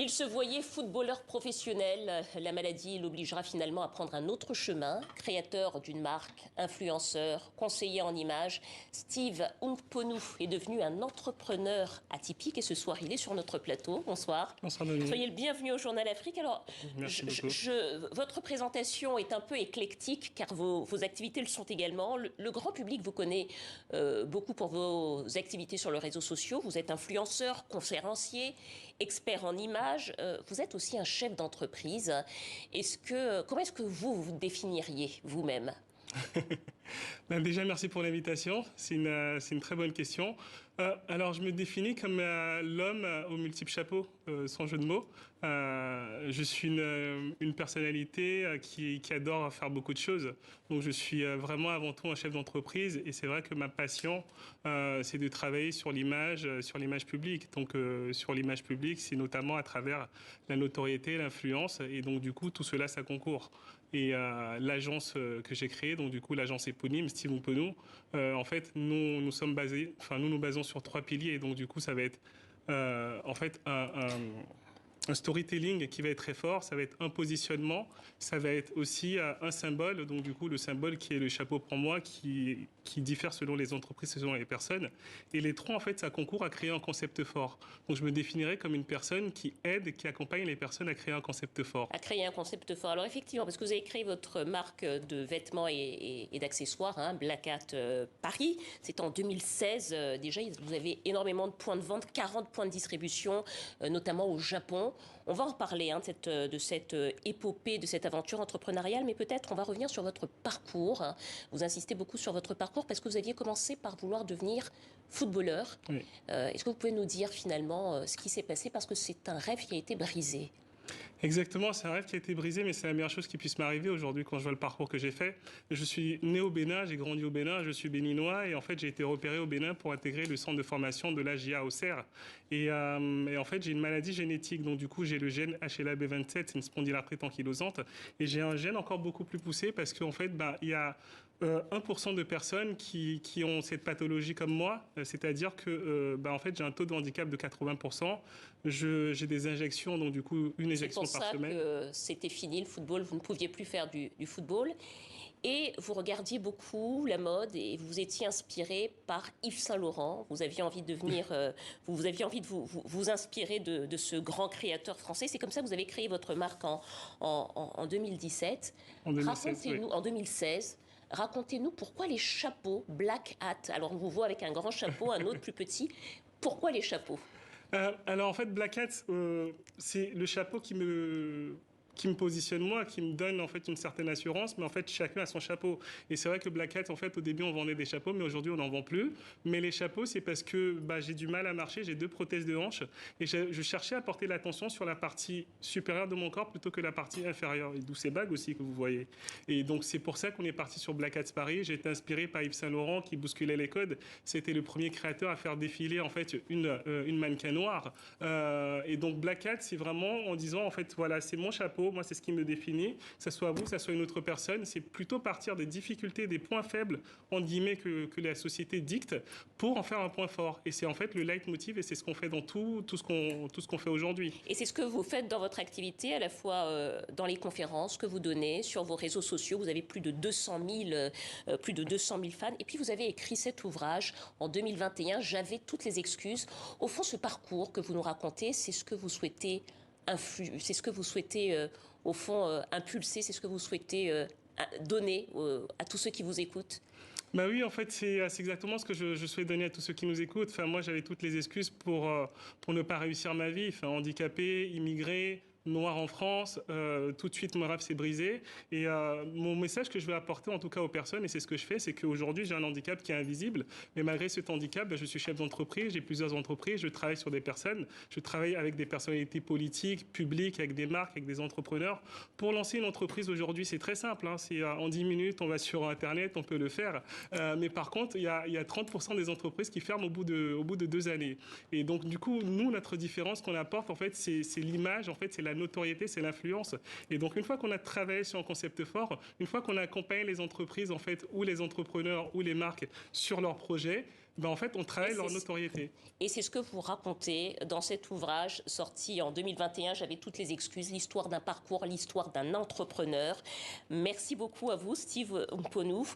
Il se voyait footballeur professionnel. La maladie l'obligera finalement à prendre un autre chemin. Créateur d'une marque, influenceur, conseiller en images, Steve Oungponu est devenu un entrepreneur atypique et ce soir il est sur notre plateau. Bonsoir. Bonsoir Denis. Soyez le bienvenu au Journal Afrique. Alors, Merci beaucoup. votre présentation est un peu éclectique car vos activités le sont également. Le grand public vous connaît beaucoup pour vos activités sur les réseaux sociaux. Vous êtes influenceur, conférencier, expert en images. Vous êtes aussi un chef d'entreprise. Comment est-ce que vous définiriez vous-même ? Déjà, merci pour l'invitation. C'est une très bonne question. Alors, je me définis comme l'homme aux multiples chapeaux, sans jeu de mots. Je suis une personnalité qui adore faire beaucoup de choses. Donc, je suis vraiment avant tout un chef d'entreprise. Et c'est vrai que ma passion, c'est de travailler sur l'image publique. Donc, sur l'image publique, c'est notamment à travers la notoriété, l'influence. Et donc, du coup, tout cela, ça concourt. Et l'agence que j'ai créée, donc du coup l'agence éponyme, Steve Oungponu, en fait, nous nous basons sur 3 piliers. Donc du coup, ça va être en fait un storytelling qui va être très fort, ça va être un positionnement, ça va être aussi un symbole, donc du coup le symbole qui est le chapeau pour moi, qui diffère selon les entreprises, selon les personnes. Et les trois, en fait, ça concourt à créer un concept fort. Donc je me définirais comme une personne qui aide, qui accompagne les personnes à créer un concept fort. À créer un concept fort. Alors effectivement, parce que vous avez créé votre marque de vêtements et d'accessoires, hein, Black Hat Paris, c'est en 2016. Déjà, vous avez énormément de points de vente, 40 points de distribution, notamment au Japon. On va en reparler de cette épopée, de cette aventure entrepreneuriale, mais peut-être on va revenir sur votre parcours. Vous insistez beaucoup sur votre parcours parce que vous aviez commencé par vouloir devenir footballeur. Oui. Est-ce que vous pouvez nous dire finalement ce qui s'est passé, parce que c'est un rêve qui a été brisé? Exactement, c'est un rêve qui a été brisé, mais c'est la meilleure chose qui puisse m'arriver aujourd'hui quand je vois le parcours que j'ai fait. Je suis né au Bénin, j'ai grandi au Bénin, je suis béninois et en fait j'ai été repéré au Bénin pour intégrer le centre de formation de l'AJA au Cerf. Et en fait j'ai une maladie génétique, donc du coup j'ai le gène HLA-B27, c'est une spondylarthrite ankylosante, et j'ai un gène encore beaucoup plus poussé parce qu'en fait il y a 1% de personnes qui ont cette pathologie comme moi, c'est-à-dire que en fait j'ai un taux de handicap de 80%, j'ai des injections, donc du coup une injection par semaine. C'est pour ça que c'était fini le football, vous ne pouviez plus faire du football et vous regardiez beaucoup la mode et vous étiez inspiré par Yves Saint Laurent. Vous aviez envie de devenir, vous aviez envie de vous inspirer de ce grand créateur français. C'est comme ça que vous avez créé votre marque en 2017. Racontez-nous, en 2016. Racontez-nous pourquoi les chapeaux Black Hat. Alors on vous voit avec un grand chapeau, un autre plus petit. Pourquoi les chapeaux ? Alors en fait, Black Hat, c'est le chapeau qui me positionne moi, qui me donne en fait une certaine assurance, mais en fait chacun a son chapeau. Et c'est vrai que Black Hat, en fait, au début on vendait des chapeaux, mais aujourd'hui on n'en vend plus. Mais les chapeaux, c'est parce que j'ai du mal à marcher, j'ai 2 prothèses de hanche, et je cherchais à porter l'attention sur la partie supérieure de mon corps plutôt que la partie inférieure, et d'où ces bagues aussi que vous voyez. Et donc c'est pour ça qu'on est parti sur Black Hat Paris. J'ai été inspiré par Yves Saint Laurent qui bousculait les codes. C'était le premier créateur à faire défiler en fait une mannequin noire. Et donc Black Hat, c'est vraiment en disant en fait voilà, c'est mon chapeau. Moi, c'est ce qui me définit. Que ce soit vous, que ce soit une autre personne, c'est plutôt partir des difficultés, des points faibles, entre guillemets, que la société dicte pour en faire un point fort. Et c'est en fait le leitmotiv et c'est ce qu'on fait dans tout ce qu'on fait aujourd'hui. Et c'est ce que vous faites dans votre activité, à la fois dans les conférences que vous donnez, sur vos réseaux sociaux. Vous avez plus de 200 000 fans. Et puis, vous avez écrit cet ouvrage en 2021, J'avais toutes les excuses. Au fond, ce parcours que vous nous racontez, c'est ce que vous souhaitez c'est ce que vous souhaitez, au fond, impulser, c'est ce que vous souhaitez donner à tous ceux qui vous écoutent? Bah oui, en fait, c'est exactement ce que je souhaite donner à tous ceux qui nous écoutent. Enfin, moi, j'avais toutes les excuses pour ne pas réussir ma vie. Enfin, handicapé, immigré, noir en France, tout de suite mon rêve s'est brisé. Et mon message que je veux apporter en tout cas aux personnes, et c'est ce que je fais, c'est qu'aujourd'hui j'ai un handicap qui est invisible, mais malgré cet handicap, je suis chef d'entreprise, j'ai plusieurs entreprises, je travaille sur des personnes, je travaille avec des personnalités politiques, publiques, avec des marques, avec des entrepreneurs. Pour lancer une entreprise aujourd'hui, c'est très simple, hein, c'est en 10 minutes, on va sur Internet, on peut le faire. Mais par contre, il y a 30% des entreprises qui ferment au bout de 2 années. Et donc du coup, nous, notre différence qu'on apporte, en fait, c'est l'image, en fait, c'est la notoriété, c'est l'influence. Et donc, une fois qu'on a travaillé sur un concept fort, une fois qu'on a accompagné les entreprises, en fait, ou les entrepreneurs, ou les marques sur leurs projets, ben, en fait, on travaille leur notoriété. Et c'est ce que vous racontez dans cet ouvrage sorti en 2021. J'avais toutes les excuses, l'histoire d'un parcours, l'histoire d'un entrepreneur. Merci beaucoup à vous, Steve Mponou.